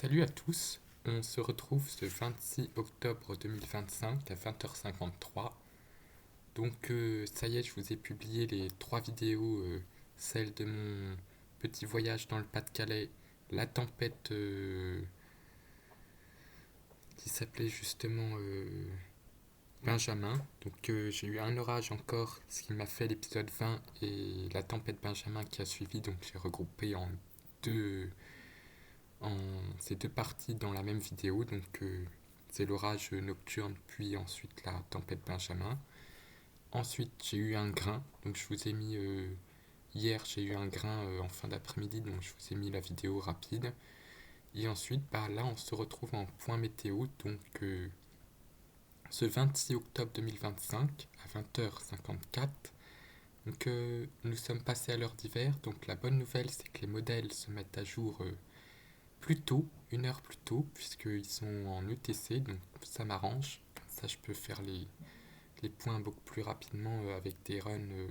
Salut à tous, on se retrouve ce 26 octobre 2025 à 20h53. Ça y est, je vous ai publié les trois vidéos, celle de mon petit voyage dans le Pas-de-Calais, la tempête qui s'appelait justement Benjamin. J'ai eu un orage encore, ce qui m'a fait l'épisode 20 et la tempête Benjamin qui a suivi, donc j'ai regroupé deux, en ces deux parties dans la même vidéo. C'est l'orage nocturne, puis ensuite la tempête Benjamin. Ensuite, j'ai eu un grain, donc je vous ai mis hier, j'ai eu un grain en fin d'après-midi, donc je vous ai mis la vidéo rapide. Et ensuite, là, on se retrouve en point météo, ce 26 octobre 2025 à 20h54. Nous sommes passés à l'heure d'hiver, donc la bonne nouvelle, c'est que les modèles se mettent à jour plus tôt, une heure plus tôt, puisqu'ils sont en UTC, donc ça m'arrange. Comme ça, je peux faire les points beaucoup plus rapidement avec des runs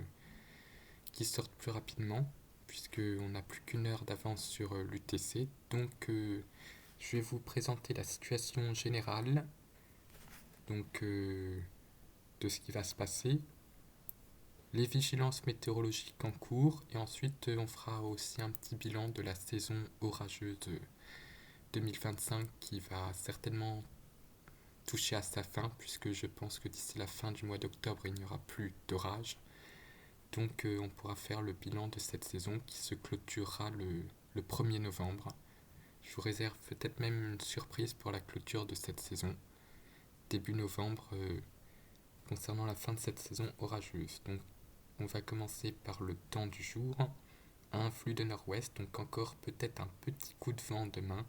qui sortent plus rapidement, puisqu'on n'a plus qu'une heure d'avance sur l'UTC. Je vais vous présenter la situation générale de ce qui va se passer, les vigilances météorologiques en cours, et ensuite on fera aussi un petit bilan de la saison orageuse 2025 qui va certainement toucher à sa fin, puisque je pense que d'ici la fin du mois d'octobre, il n'y aura plus d'orage. On pourra faire le bilan de cette saison qui se clôturera le 1er novembre. Je vous réserve peut-être même une surprise pour la clôture de cette saison, début novembre, concernant la fin de cette saison orageuse. Donc, on va commencer par le temps du jour. Un flux de nord-ouest, donc encore peut-être un petit coup de vent demain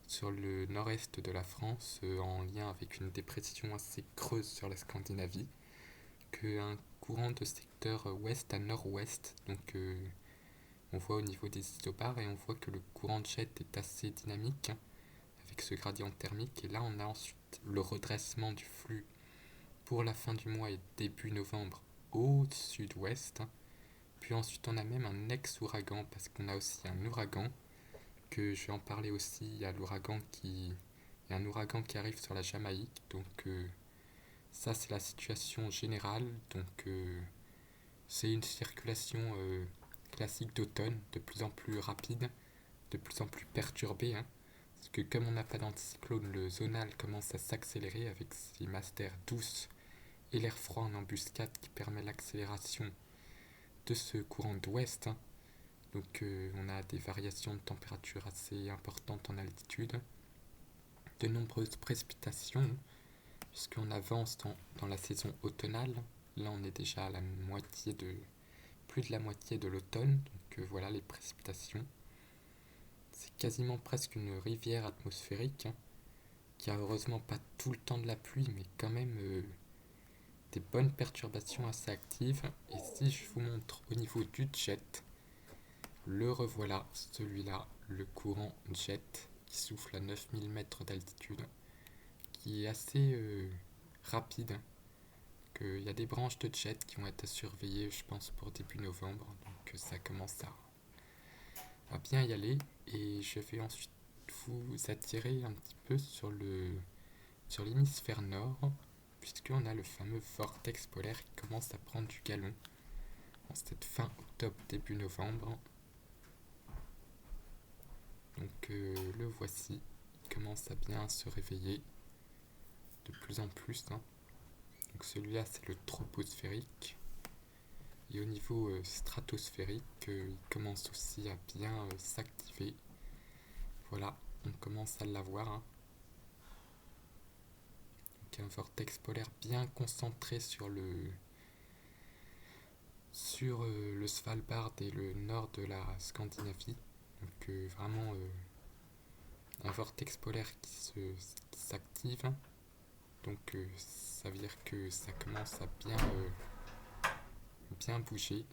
sur le nord-est de la France, en lien avec une dépression assez creuse sur la Scandinavie, qu'un courant de secteur ouest à nord-ouest. On voit au niveau des isobars et on voit que le courant de jet est assez dynamique avec ce gradient thermique. Et là, on a ensuite le redressement du flux pour la fin du mois et début novembre au sud-ouest. Puis ensuite, on a même un ex-ouragan parce qu'on a aussi un ouragan que je vais en parler aussi. Il y a un ouragan qui arrive sur la Jamaïque. Ça, c'est la situation générale. C'est une circulation classique d'automne, de plus en plus rapide, de plus en plus perturbée, hein, parce que comme on n'a pas d'anticyclone, le zonal commence à s'accélérer avec ses masses d'air douces et l'air froid en embuscade qui permet l'accélération de ce courant d'ouest, hein. On a des variations de température assez importantes en altitude, de nombreuses précipitations, puisqu'on avance dans la saison automnale. Là, on est déjà à la moitié plus de la moitié de l'automne. Voilà les précipitations. C'est quasiment presque une rivière atmosphérique, hein, qui a heureusement pas tout le temps de la pluie, mais quand même des bonnes perturbations assez actives. Et si je vous montre au niveau du jet, le revoilà, celui-là, le courant jet qui souffle à 9000 mètres d'altitude, qui est assez rapide. Il y a des branches de jet qui vont être à surveiller, je pense, pour début novembre. Ça commence à bien y aller. Et je vais ensuite vous attirer un petit peu sur l'hémisphère nord, puisqu'on a le fameux vortex polaire qui commence à prendre du galon en cette fin octobre, début novembre. Le voici, il commence à bien se réveiller de plus en plus, hein. Celui-là, c'est le troposphérique. Et au niveau stratosphérique, il commence aussi à bien s'activer. Voilà, on commence à l'avoir, hein. Un vortex polaire bien concentré sur le Svalbard et le nord de la Scandinavie. Vraiment un vortex polaire qui s'active. Ça veut dire que ça commence à bien bouger.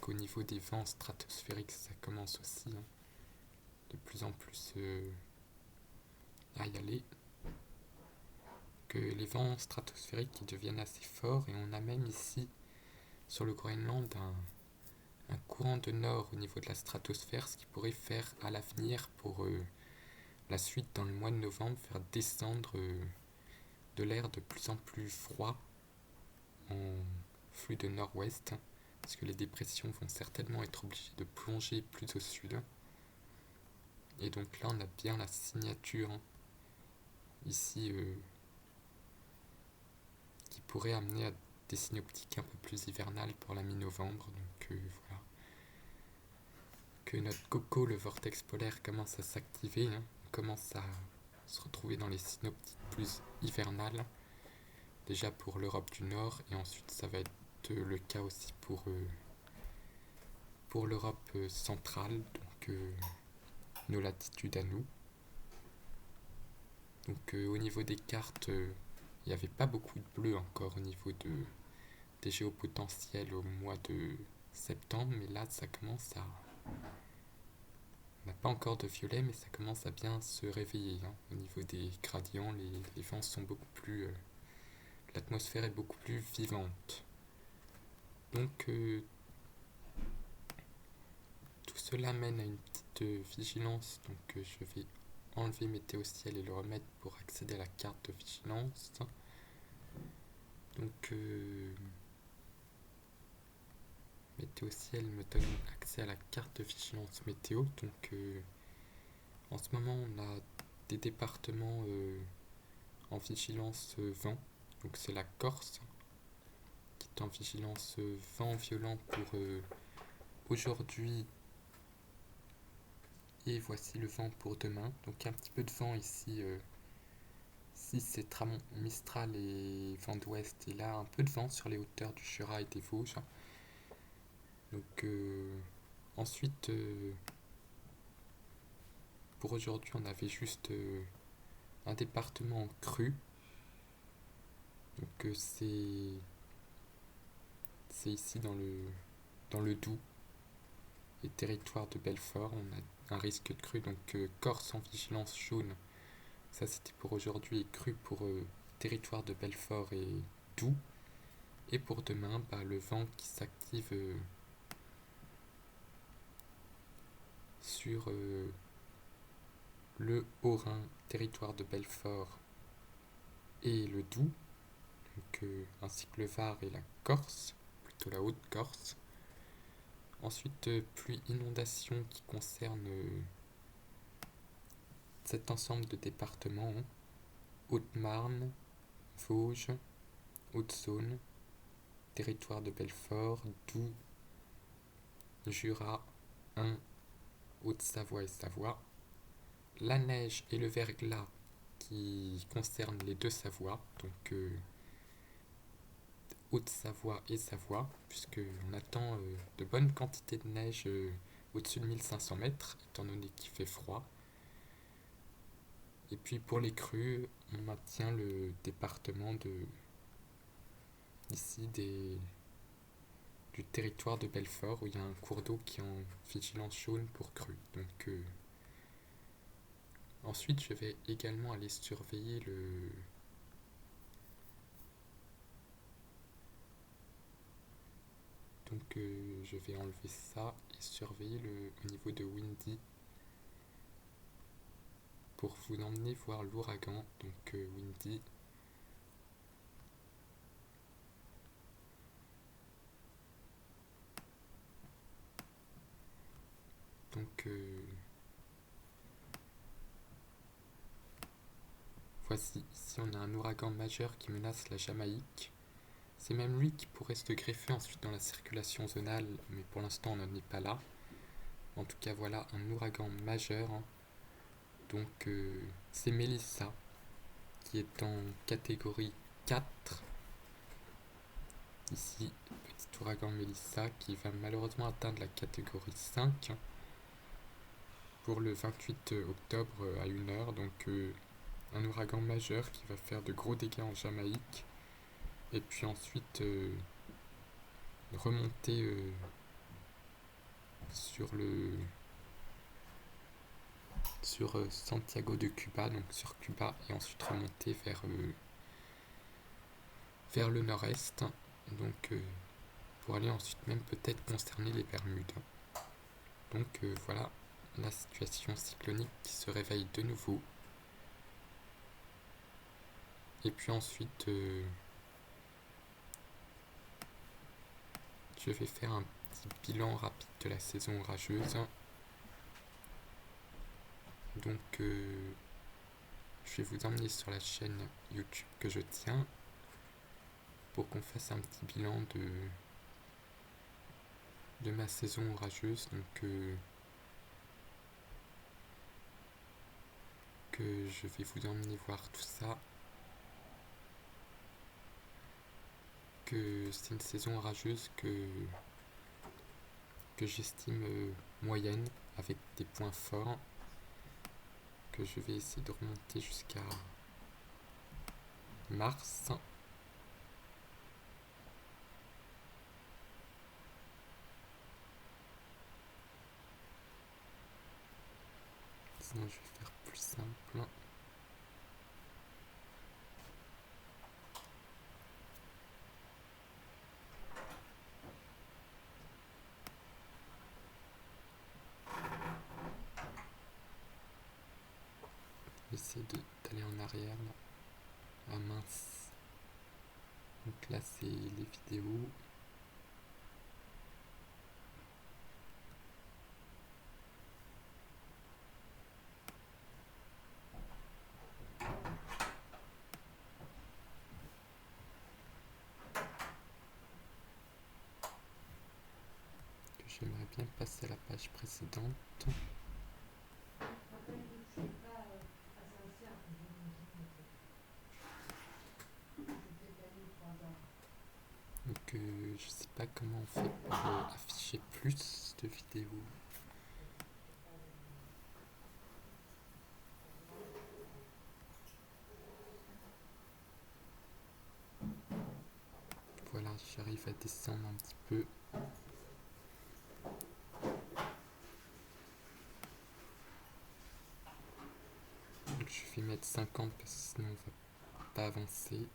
Au niveau des vents stratosphériques, ça commence aussi, hein, de plus en plus à y aller. Que les vents stratosphériques deviennent assez forts et on a même ici sur le Groenland un courant de nord au niveau de la stratosphère, ce qui pourrait faire à l'avenir pour la suite dans le mois de novembre, faire descendre de l'air de plus en plus froid en flux de nord-ouest, parce que les dépressions vont certainement être obligées de plonger plus au sud. Et donc là on a bien la signature ici qui pourrait amener à des synoptiques un peu plus hivernales pour la mi-novembre. Donc voilà. Que notre coco, le vortex polaire, commence à s'activer, on commence à se retrouver dans les synoptiques plus hivernales, déjà pour l'Europe du Nord, et ensuite ça va être le cas aussi pour l'Europe centrale, donc nos latitudes à nous. Donc au niveau des cartes, il n'y avait pas beaucoup de bleu encore au niveau des géopotentiels au mois de septembre, mais là ça commence à... On n'a pas encore de violet, mais ça commence à bien se réveiller. Au niveau des gradients, les vents sont beaucoup plus... l'atmosphère est beaucoup plus vivante. Donc tout cela mène à une petite vigilance. Donc je vais enlever Météo Ciel et le remettre pour accéder à la carte de vigilance. Donc Météo Ciel me donne accès à la carte de vigilance météo. Donc en ce moment on a des départements en vigilance vent. Donc c'est la Corse qui est en vigilance vent violent pour aujourd'hui. Et voici le vent pour demain. Donc un petit peu de vent ici. Si c'est Mistral et vent d'ouest. Et là un peu de vent sur les hauteurs du Jura et des Vosges. Donc ensuite pour aujourd'hui on avait juste un département en crue. Donc c'est ici dans le Doubs et territoire de Belfort. On a un risque de crue, donc Corse en vigilance jaune. Ça c'était pour aujourd'hui, et crue pour territoire de Belfort et Doubs. Et pour demain, le vent qui s'active sur le Haut-Rhin, territoire de Belfort et le Doubs, donc, ainsi que le Var et la Corse, plutôt la Haute-Corse. Ensuite, pluie inondation qui concerne cet ensemble de départements: Haute-Marne, Vosges, Haute-Saône, territoire de Belfort, Doubs, Jura, Ain, Haute-Savoie et Savoie. La neige et le verglas qui concernent les deux Savoies, donc Haute-Savoie et Savoie, puisqu'on attend de bonnes quantités de neige au-dessus de 1500 mètres, étant donné qu'il fait froid. Et puis pour les crues, on maintient le département du territoire de Belfort, où il y a un cours d'eau qui est en vigilance jaune pour crues. Donc ensuite je vais également aller surveiller donc je vais enlever ça et surveiller au niveau de Windy pour vous emmener voir l'ouragan. Donc Windy. Donc voici, ici on a un ouragan majeur qui menace la Jamaïque. C'est même lui qui pourrait se greffer ensuite dans la circulation zonale, mais pour l'instant on n'en est pas là. En tout cas voilà un ouragan majeur. Donc c'est Melissa qui est en catégorie 4. Ici, petit ouragan Melissa qui va malheureusement atteindre la catégorie 5 pour le 28 octobre à 1h. Donc un ouragan majeur qui va faire de gros dégâts en Jamaïque. Et puis ensuite remonter sur Santiago de Cuba, donc sur Cuba, et ensuite remonter vers le nord-est. Donc pour aller ensuite même peut-être concerner les Bermudes. Donc voilà la situation cyclonique qui se réveille de nouveau. Et puis ensuite, je vais faire un petit bilan rapide de la saison orageuse. Donc, je vais vous emmener sur la chaîne YouTube que je tiens pour qu'on fasse un petit bilan de ma saison orageuse. Donc, que je vais vous emmener voir tout ça. Que c'est une saison orageuse que j'estime moyenne, avec des points forts, que je vais essayer de remonter jusqu'à mars. Sinon je vais faire plus simple. Essayer d'aller en arrière là. Ah mince. Donc là c'est les vidéos. Que j'aimerais bien passer à la page précédente. Donc je sais pas comment on fait pour afficher plus de vidéos. Voilà, j'arrive à descendre un petit peu. Donc je vais mettre 50 parce que sinon on va pas avancer.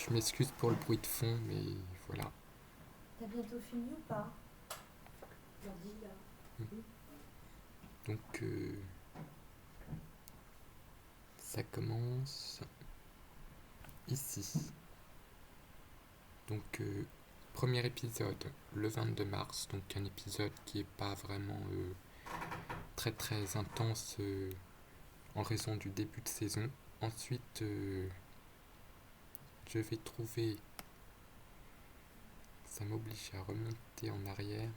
Je m'excuse pour le bruit de fond, mais voilà. T'as bientôt fini ou pas? Donc ça commence ici. Donc premier épisode le 22 mars, donc un épisode qui est pas vraiment très très intense en raison du début de saison. Ensuite je vais trouver, ça m'oblige à remonter en arrière.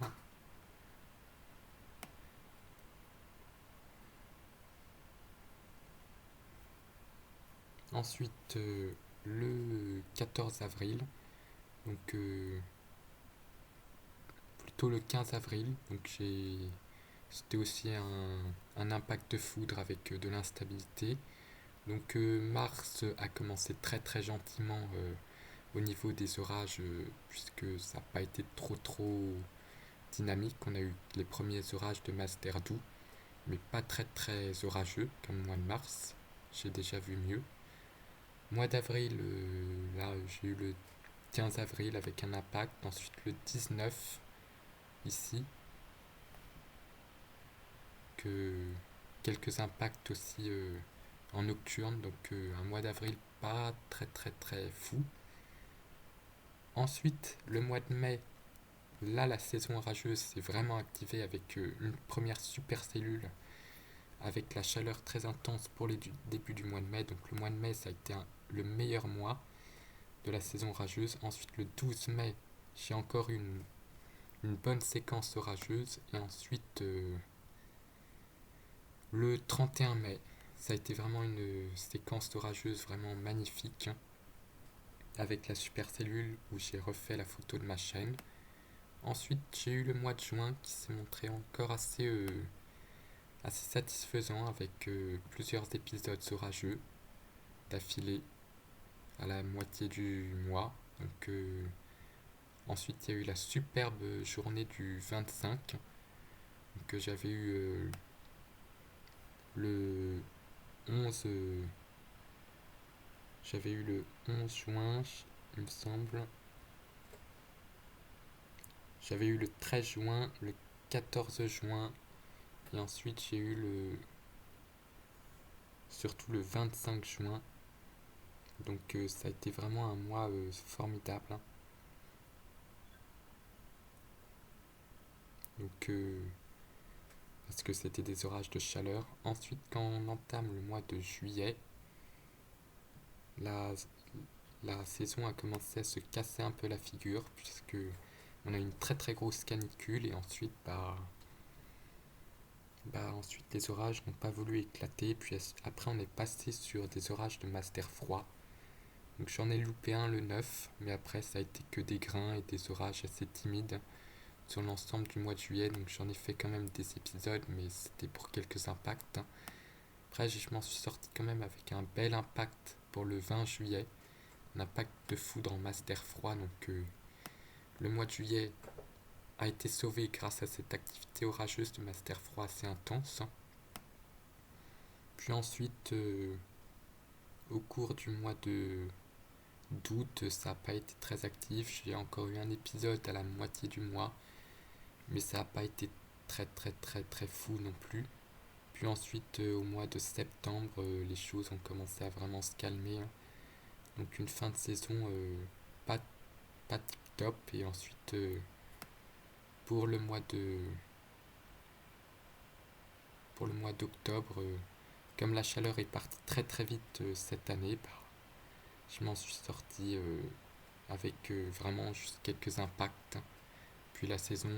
Ensuite le 14 avril, donc plutôt le 15 avril, donc c'était aussi un impact de foudre avec de l'instabilité. Donc mars a commencé très très gentiment au niveau des orages, puisque ça n'a pas été trop dynamique. On a eu les premiers orages de masse d'air doux, mais pas très très orageux comme le mois de mars. J'ai déjà vu mieux. Mois d'avril, là j'ai eu le 15 avril avec un impact, ensuite le 19 ici, que quelques impacts aussi en nocturne, donc un mois d'avril pas très très très fou. Ensuite, le mois de mai, là la saison orageuse s'est vraiment activée avec une première super cellule, avec la chaleur très intense pour les débuts du mois de mai. Donc le mois de mai ça a été le meilleur mois de la saison orageuse. Ensuite le 12 mai, j'ai encore une bonne séquence orageuse. Et ensuite le 31 mai, ça a été vraiment une séquence orageuse vraiment magnifique, avec la super cellule où j'ai refait la photo de ma chaîne. Ensuite, j'ai eu le mois de juin qui s'est montré encore assez satisfaisant, avec plusieurs épisodes orageux d'affilée à la moitié du mois. Donc, ensuite, il y a eu la superbe journée du 25 que j'avais eu le 11 J'avais eu le 11 juin, il me semble. J'avais eu le 13 juin, le 14 juin, et ensuite j'ai eu surtout le 25 juin. Donc ça a été vraiment un mois formidable, hein. Donc parce que c'était des orages de chaleur. Ensuite, quand on entame le mois de juillet, la, la saison a commencé à se casser un peu la figure, puisque on a eu une très très grosse canicule, et ensuite ensuite les orages n'ont pas voulu éclater, puis après on est passé sur des orages de master froid. Donc j'en ai loupé un le 9, mais après ça a été que des grains et des orages assez timides sur l'ensemble du mois de juillet, donc j'en ai fait quand même des épisodes, mais c'était pour quelques impacts. Après je m'en suis sorti quand même avec un bel impact pour le 20 juillet, un impact de foudre en master froid, donc le mois de juillet a été sauvé grâce à cette activité orageuse de master froid assez intense. Puis ensuite, au cours du mois d'août, ça n'a pas été très actif. J'ai encore eu un épisode à la moitié du mois, mais ça n'a pas été très très très très fou non plus. Puis ensuite, au mois de septembre, les choses ont commencé à vraiment se calmer, hein. Donc une fin de saison pas, pas tip top. Et ensuite, pour le mois de pour le mois d'octobre, comme la chaleur est partie très très vite cette année, je m'en suis sorti avec vraiment juste quelques impacts. Puis la saison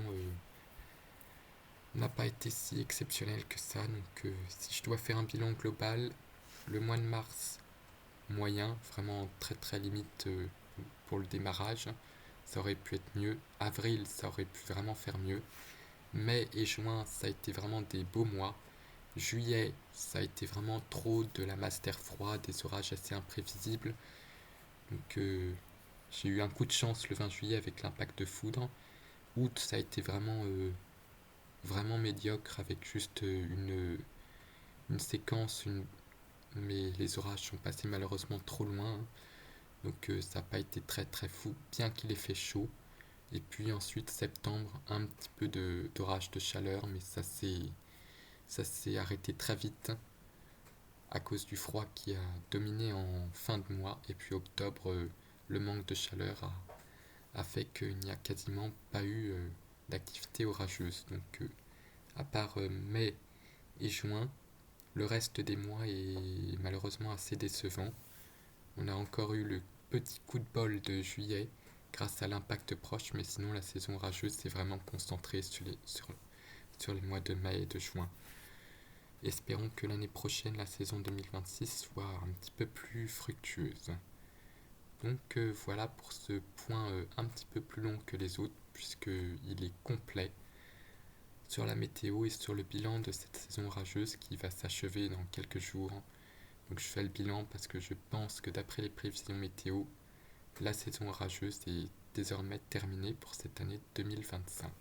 n'a pas été si exceptionnelle que ça. Donc si je dois faire un bilan global, le mois de mars, moyen, vraiment très très limite pour le démarrage. Ça aurait pu être mieux. Avril, ça aurait pu vraiment faire mieux. Mai et juin, ça a été vraiment des beaux mois. Juillet, ça a été vraiment trop de la master froid, des orages assez imprévisibles. Donc j'ai eu un coup de chance le 20 juillet avec l'impact de foudre. Août, ça a été vraiment médiocre avec juste une séquence, mais les orages sont passés malheureusement trop loin, hein. Donc ça n'a pas été très très fou, bien qu'il ait fait chaud. Et puis ensuite, septembre, un petit peu d'orage de chaleur, mais ça s'est arrêté très vite à cause du froid qui a dominé en fin de mois. Et puis octobre, le manque de chaleur a fait qu'il n'y a quasiment pas eu d'activité orageuse. Donc à part mai et juin, le reste des mois est malheureusement assez décevant. On a encore eu le petit coup de bol de juillet grâce à l'impact proche, mais sinon la saison orageuse s'est vraiment concentrée sur les mois de mai et de juin. Espérons que l'année prochaine, la saison 2026, soit un petit peu plus fructueuse. Donc voilà pour ce point un petit peu plus long que les autres, puisqu'il est complet sur la météo et sur le bilan de cette saison orageuse qui va s'achever dans quelques jours. Donc je fais le bilan parce que je pense que d'après les prévisions météo, la saison orageuse est désormais terminée pour cette année 2025.